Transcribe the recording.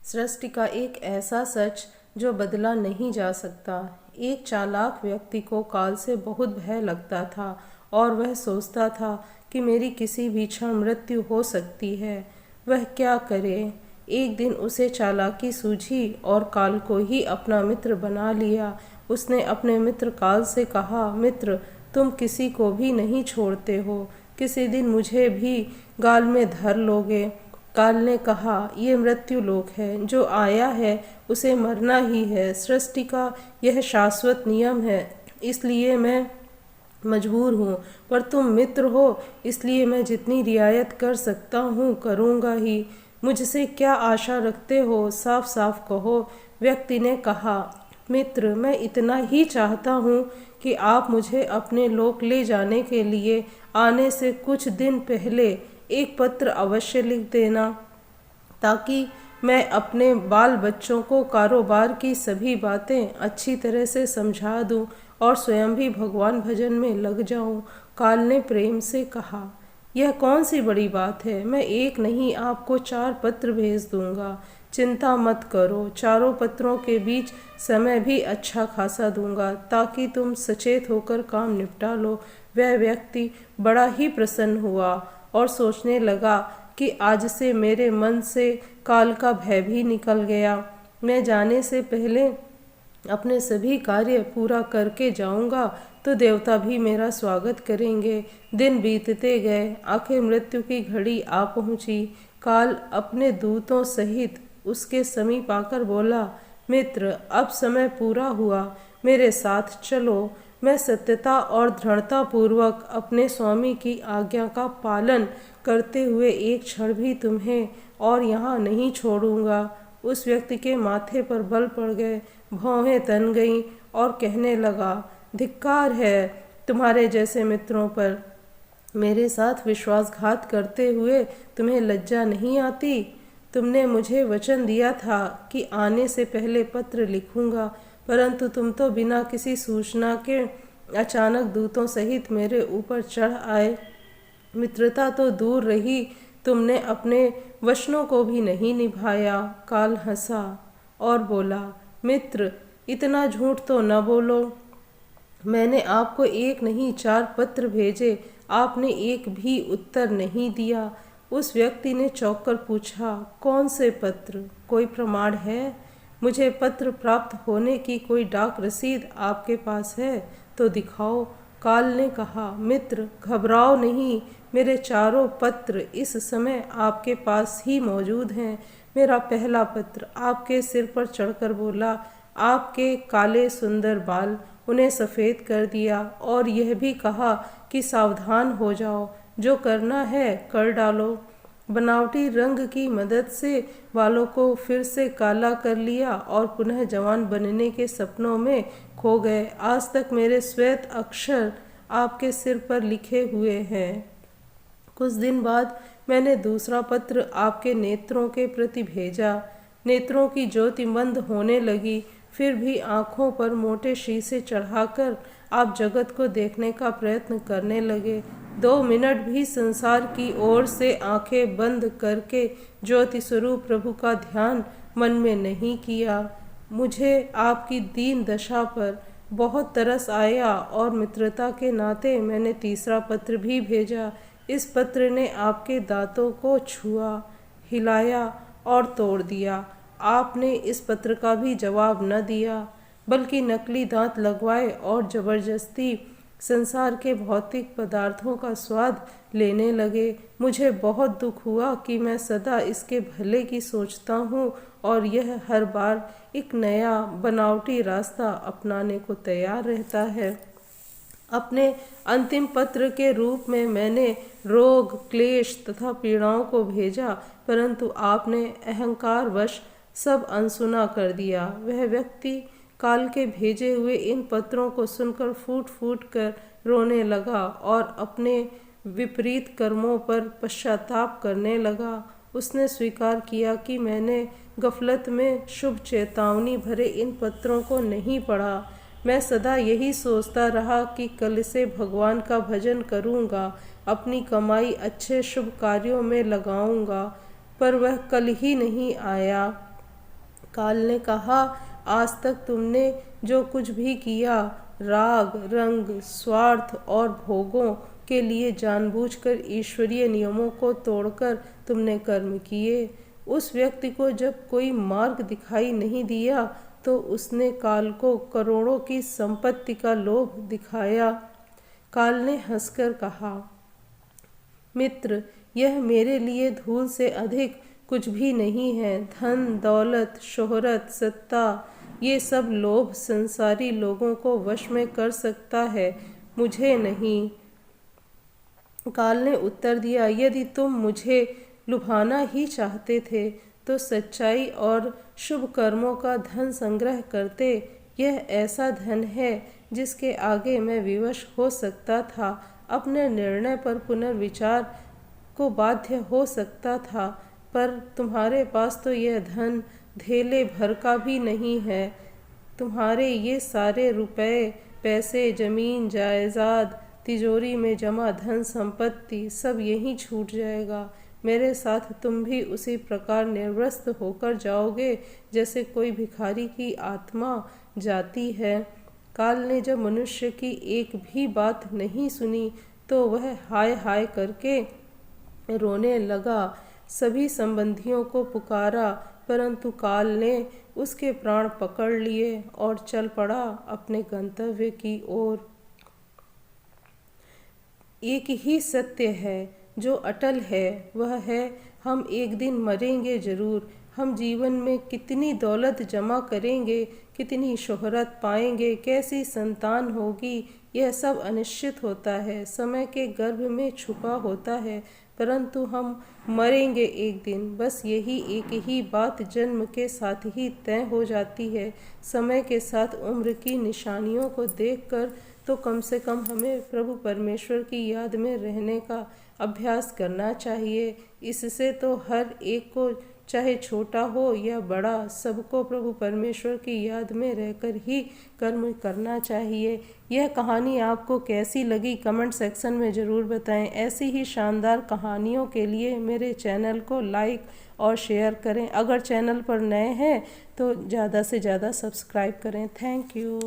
सृष्टि का एक ऐसा सच जो बदला नहीं जा सकता। एक चालाक व्यक्ति को काल से बहुत भय लगता था और वह सोचता था कि मेरी किसी भी क्षण मृत्यु हो सकती है। वह क्या करे। एक दिन उसे चालाकी सूझी और काल को ही अपना मित्र बना लिया। उसने अपने मित्र काल से कहा, मित्र, तुम किसी को भी नहीं छोड़ते हो, किसी दिन मुझे भी गाल में धर लोगे। काल ने कहा, ये मृत्यु लोक है, जो आया है उसे मरना ही है। सृष्टि का यह शाश्वत नियम है, इसलिए मैं मजबूर हूँ। पर तुम मित्र हो, इसलिए मैं जितनी रियायत कर सकता हूँ करूँगा ही। मुझसे क्या आशा रखते हो, साफ साफ कहो। व्यक्ति ने कहा, मित्र, मैं इतना ही चाहता हूँ कि आप मुझे अपने लोक ले जाने के लिए आने से कुछ दिन पहले एक पत्र अवश्य लिख देना, ताकि मैं अपने बाल बच्चों को कारोबार की सभी बातें अच्छी तरह से समझा दूं और स्वयं भी भगवान भजन में लग जाऊं। काल ने प्रेम से कहा, यह कौन सी बड़ी बात है, मैं एक नहीं आपको 4 पत्र भेज दूंगा। चिंता मत करो, चारों पत्रों के बीच समय भी अच्छा खासा दूंगा, ताकि तुम सचेत होकर काम निपटा लो। वह व्यक्ति बड़ा ही प्रसन्न हुआ और सोचने लगा कि आज से मेरे मन से काल का भय भी निकल गया। मैं जाने से पहले अपने सभी कार्य पूरा करके जाऊंगा तो देवता भी मेरा स्वागत करेंगे। दिन बीतते गए, आखिर मृत्यु की घड़ी आ पहुंची। काल अपने दूतों सहित उसके समीप आकर बोला, मित्र, अब समय पूरा हुआ, मेरे साथ चलो। मैं सत्यता और दृढ़ता पूर्वक अपने स्वामी की आज्ञा का पालन करते हुए एक क्षण भी तुम्हें और यहाँ नहीं छोड़ूंगा। उस व्यक्ति के माथे पर बल पड़ गए, भौहें तन गईं और कहने लगा, धिक्कार है तुम्हारे जैसे मित्रों पर। मेरे साथ विश्वासघात करते हुए तुम्हें लज्जा नहीं आती। तुमने मुझे वचन दिया था कि आने से पहले पत्र लिखूंगा, परंतु तुम तो बिना किसी सूचना के अचानक दूतों सहित मेरे ऊपर चढ़ आए। मित्रता तो दूर रही, तुमने अपने वचनों को भी नहीं निभाया। काल हंसा और बोला, मित्र, इतना झूठ तो न बोलो। मैंने आपको एक नहीं 4 पत्र भेजे, आपने एक भी उत्तर नहीं दिया। उस व्यक्ति ने चौंक कर पूछा, कौन से पत्र, कोई प्रमाण है? मुझे पत्र प्राप्त होने की कोई डाक रसीद आपके पास है तो दिखाओ। काल ने कहा, मित्र, घबराओ नहीं, मेरे चारों पत्र इस समय आपके पास ही मौजूद हैं। मेरा पहला पत्र आपके सिर पर चढ़कर बोला, आपके काले सुंदर बाल उन्हें सफ़ेद कर दिया और यह भी कहा कि सावधान हो जाओ, जो करना है कर डालो। बनावटी रंग की मदद से बालों को फिर से काला कर लिया और पुनः जवान बनने के सपनों में खो गए। आज तक मेरे श्वेत अक्षर आपके सिर पर लिखे हुए हैं। कुछ दिन बाद मैंने दूसरा पत्र आपके नेत्रों के प्रति भेजा। नेत्रों की ज्योति मंद होने लगी, फिर भी आँखों पर मोटे शीशे चढ़ाकर आप जगत को देखने का प्रयत्न करने लगे। 2 मिनट भी संसार की ओर से आंखें बंद करके ज्योति स्वरूप प्रभु का ध्यान मन में नहीं किया। मुझे आपकी दीन दशा पर बहुत तरस आया और मित्रता के नाते मैंने तीसरा पत्र भी भेजा। इस पत्र ने आपके दांतों को छुआ, हिलाया और तोड़ दिया। आपने इस पत्र का भी जवाब न दिया, बल्कि नकली दांत लगवाए और जबरदस्ती संसार के भौतिक पदार्थों का स्वाद लेने लगे। मुझे बहुत दुख हुआ कि मैं सदा इसके भले की सोचता हूँ और यह हर बार एक नया बनावटी रास्ता अपनाने को तैयार रहता है। अपने अंतिम पत्र के रूप में मैंने रोग, क्लेश तथा पीड़ाओं को भेजा, परंतु आपने अहंकारवश सब अनसुना कर दिया। वह व्यक्ति काल के भेजे हुए इन पत्रों को सुनकर फूट फूट कर रोने लगा और अपने विपरीत कर्मों पर पश्चाताप करने लगा। उसने स्वीकार किया कि मैंने गफलत में शुभ चेतावनी भरे इन पत्रों को नहीं पढ़ा। मैं सदा यही सोचता रहा कि कल से भगवान का भजन करूंगा, अपनी कमाई अच्छे शुभ कार्यों में लगाऊंगा, पर वह कल ही नहीं आया। काल ने कहा, आज तक तुमने जो कुछ भी किया, राग, रंग, स्वार्थ और भोगों के लिए जानबूझकर ईश्वरीय नियमों को तोड़कर तुमने कर्म किए। उस व्यक्ति को जब कोई मार्ग दिखाई नहीं दिया तो उसने काल को करोड़ों की संपत्ति का लोभ दिखाया। काल ने हंसकर कहा, मित्र, यह मेरे लिए धूल से अधिक कुछ भी नहीं है। धन, दौलत, शोहरत, सत्ता, ये सब लोभ संसारी लोगों को वश में कर सकता है, मुझे नहीं। काल ने उत्तर दिया, यदि तुम मुझे लुभाना ही चाहते थे तो सच्चाई और शुभ कर्मों का धन संग्रह करते। यह ऐसा धन है जिसके आगे मैं विवश हो सकता था, अपने निर्णय पर पुनर्विचार को बाध्य हो सकता था, पर तुम्हारे पास तो यह धन धेले भर का भी नहीं है। तुम्हारे ये सारे रुपए, पैसे, जमीन जायदाद, तिजोरी में जमा धन संपत्ति सब यहीं छूट जाएगा। मेरे साथ तुम भी उसी प्रकार निर्वस्त्र होकर जाओगे जैसे कोई भिखारी की आत्मा जाती है। काल ने जब मनुष्य की एक भी बात नहीं सुनी तो वह हाय हाय करके रोने लगा। सभी संबंधियों को पुकारा, परंतु काल ने उसके प्राण पकड़ लिए और चल पड़ा अपने गंतव्य की ओर। एक ही सत्य है जो अटल है, वह है हम एक दिन मरेंगे जरूर। हम जीवन में कितनी दौलत जमा करेंगे, कितनी शोहरत पाएंगे, कैसी संतान होगी, यह सब अनिश्चित होता है, समय के गर्भ में छुपा होता है, परंतु हम मरेंगे एक दिन। बस यही एक ही बात जन्म के साथ ही तय हो जाती है। समय के साथ उम्र की निशानियों को देखकर तो कम से कम हमें प्रभु परमेश्वर की याद में रहने का अभ्यास करना चाहिए। इससे तो हर एक को, चाहे छोटा हो या बड़ा, सबको प्रभु परमेश्वर की याद में रहकर ही कर्म करना चाहिए। यह कहानी आपको कैसी लगी कमेंट सेक्शन में ज़रूर बताएं। ऐसी ही शानदार कहानियों के लिए मेरे चैनल को लाइक और शेयर करें। अगर चैनल पर नए हैं तो ज़्यादा से ज़्यादा सब्सक्राइब करें। Thank you.